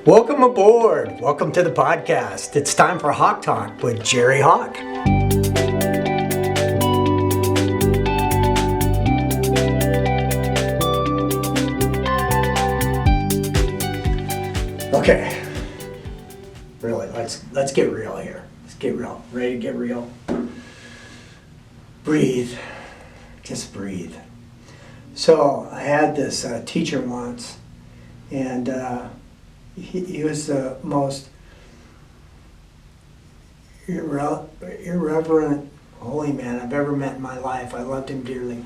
Welcome aboard. Welcome to the podcast. It's time for Haack Talk with Jerry Haack. Okay. Really, let's get real here. Let's get real. Ready to get real? Breathe. Just breathe. So I had this teacher once, and he was the most irreverent holy man I've ever met in my life. I loved him dearly.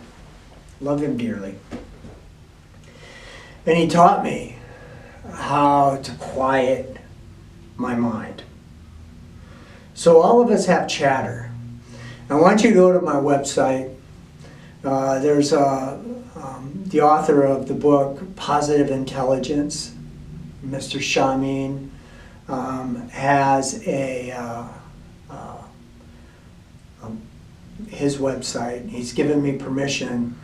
Loved him dearly. And he taught me how to quiet my mind. So all of us have chatter. I want you to go to my website. There's the author of the book Positive Intelligence, Mr. Shamin, has his website. He's given me permission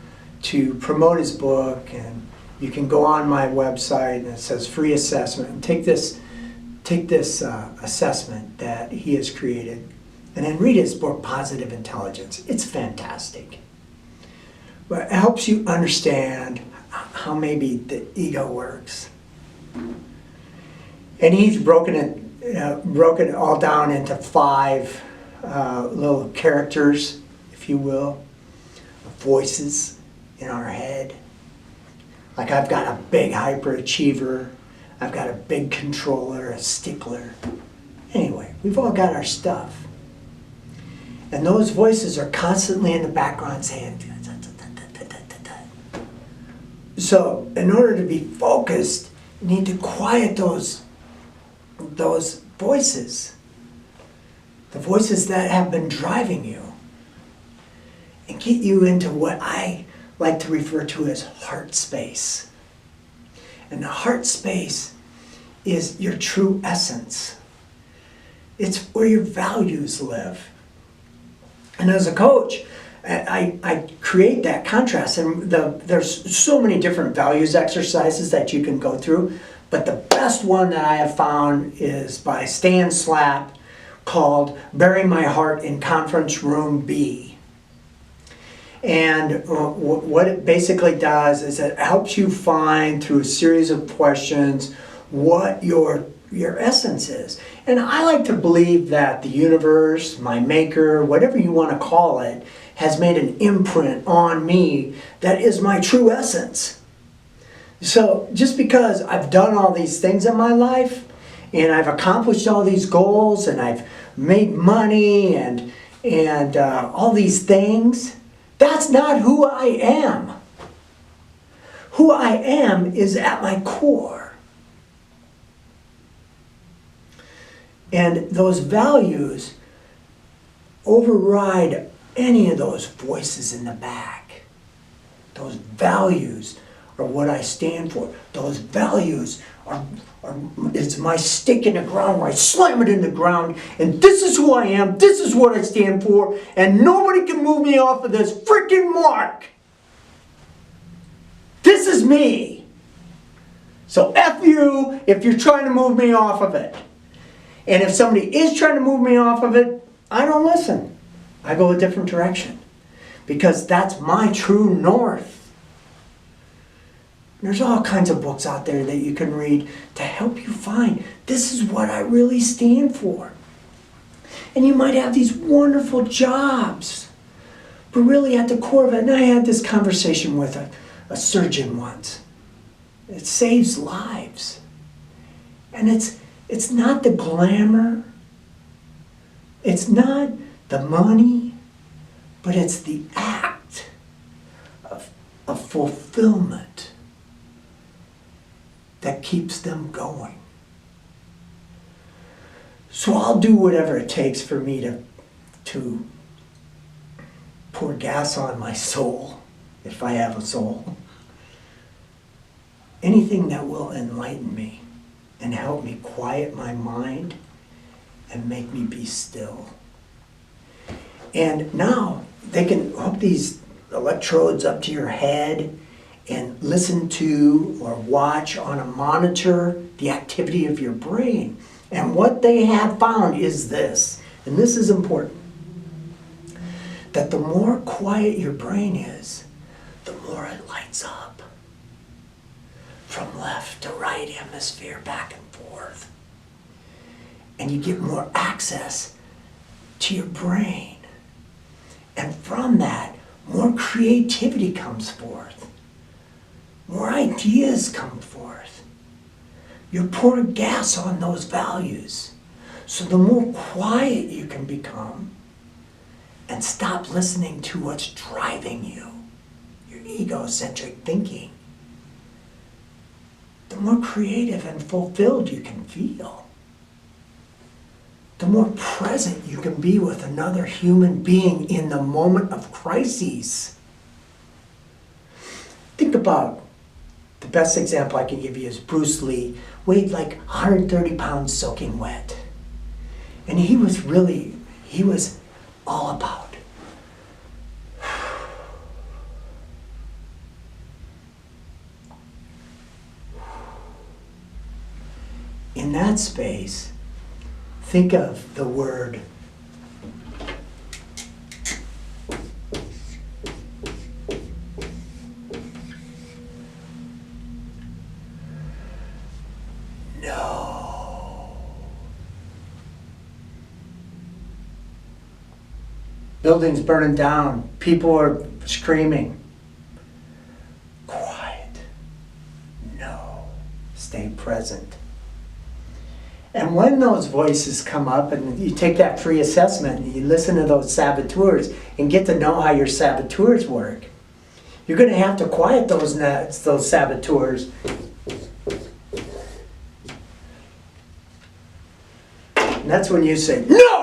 to promote his book, and you can go on my website and it says free assessment, and take this assessment that he has created, and then read his book Positive Intelligence. It's fantastic. But it helps you understand how maybe the ego works. And he's broken it all down into 5 little characters, if you will, voices in our head. Like I've got a big hyperachiever, I've got a big controller, a stickler. Anyway, we've all got our stuff. And those voices are constantly in the background saying, so in order to be focused, you need to quiet those voices, the voices that have been driving you, and get you into what I like to refer to as heart space. And the heart space is your true essence. It's where your values live. And as a coach, I create that contrast, and there's so many different values exercises that you can go through, but the best one that I have found is by Stan Slapp, called Bury My Heart in Conference Room B. And what it basically does is it helps you find, through a series of questions, what your essence is. And I like to believe that the universe, my maker, whatever you want to call it, has made an imprint on me that is my true essence. So just because I've done all these things in my life, and I've accomplished all these goals, and I've made money, and all these things, that's not who I am. Who I am is at my core. And those values override any of those voices in the back. Those values are what I stand for. Those values are it's my stake in the ground where I slam it in the ground, and this is who I am, this is what I stand for, and nobody can move me off of this freaking mark. This is me. So F you if you're trying to move me off of it. And if somebody is trying to move me off of it, I don't listen. I go a different direction, because that's my true north. There's all kinds of books out there that you can read to help you find, this is what I really stand for. And you might have these wonderful jobs, but really at the core of it, and I had this conversation with a surgeon once. It saves lives. And it's not the glamour, it's not the money, but it's the act of fulfillment that keeps them going. So I'll do whatever it takes for me to pour gas on my soul, if I have a soul. Anything that will enlighten me and help me quiet my mind and make me be still. And now they can hook these electrodes up to your head, and listen to or watch on a monitor the activity of your brain. And what they have found is this, and this is important, that the more quiet your brain is, the more it lights up. From left to right hemisphere, back and forth. And you get more access to your brain. And from that, more creativity comes forth. More ideas come forth. You're pouring gas on those values. So the more quiet you can become and stop listening to what's driving you, your egocentric thinking, the more creative and fulfilled you can feel. The more present you can be with another human being in the moment of crises. Think about, the best example I can give you is Bruce Lee, weighed like 130 pounds soaking wet. And he was all about in that space. Think of the word no. Buildings burning down. People are screaming. Quiet. No. Stay present. And when those voices come up and you take that free assessment and you listen to those saboteurs and get to know how your saboteurs work, you're going to have to quiet those saboteurs. And that's when you say, no!